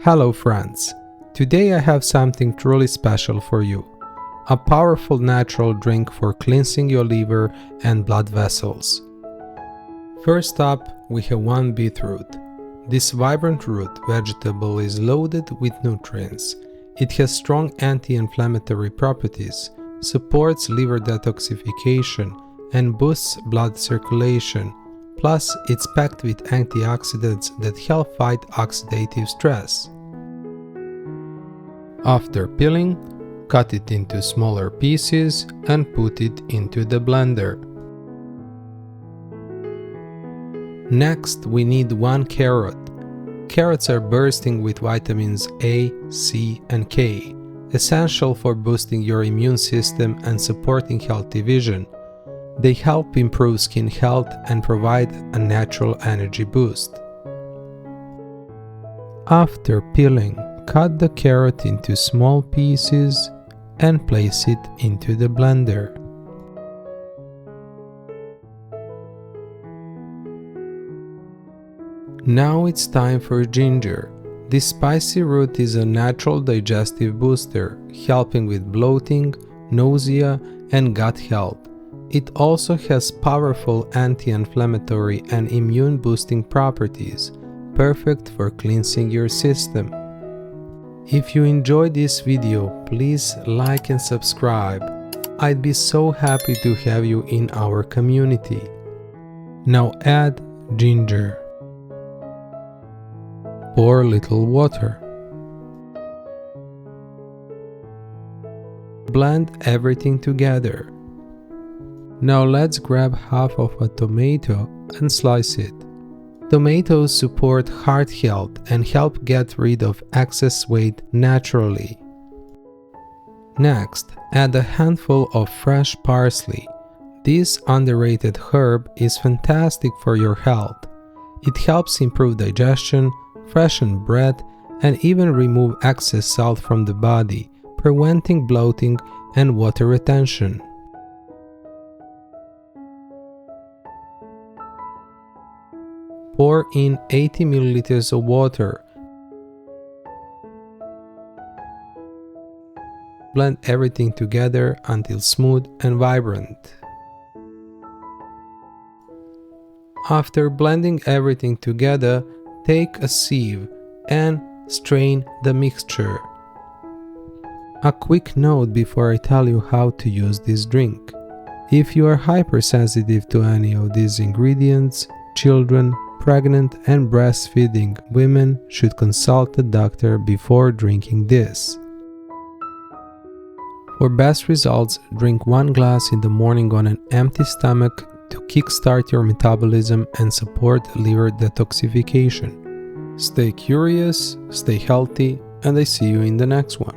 Hello friends, today I have something truly special for you. A powerful natural drink for cleansing your liver and blood vessels. First up, we have one beetroot. This vibrant root vegetable is loaded with nutrients. It has strong anti-inflammatory properties, supports liver detoxification, and boosts blood circulation. Plus, it's packed with antioxidants that help fight oxidative stress. After peeling, cut it into smaller pieces and put it into the blender. Next, we need 1 carrot. Carrots are bursting with vitamins A, C, and K, essential for boosting your immune system and supporting healthy vision. They help improve skin health and provide a natural energy boost. After peeling, cut the carrot into small pieces and place it into the blender. Now it's time for ginger. This spicy root is a natural digestive booster, helping with bloating, nausea, and gut health. It also has powerful anti-inflammatory and immune-boosting properties, perfect for cleansing your system. If you enjoyed this video, please like and subscribe. I'd be so happy to have you in our community. Now add ginger. Pour a little water. Blend everything together. Now let's grab half of a tomato and slice it. Tomatoes support heart health and help get rid of excess weight naturally. Next, add a handful of fresh parsley. This underrated herb is fantastic for your health. It helps improve digestion, freshen breath, and even remove excess salt from the body, preventing bloating and water retention. Pour in 80 ml of water. Blend everything together until smooth and vibrant. After blending everything together, take a sieve and strain the mixture. A quick note before I tell you how to use this drink. If you are hypersensitive to any of these ingredients, children, pregnant and breastfeeding women should consult a doctor before drinking this. For best results, drink 1 glass in the morning on an empty stomach to kickstart your metabolism and support liver detoxification. Stay curious, stay healthy, and I see you in the next one.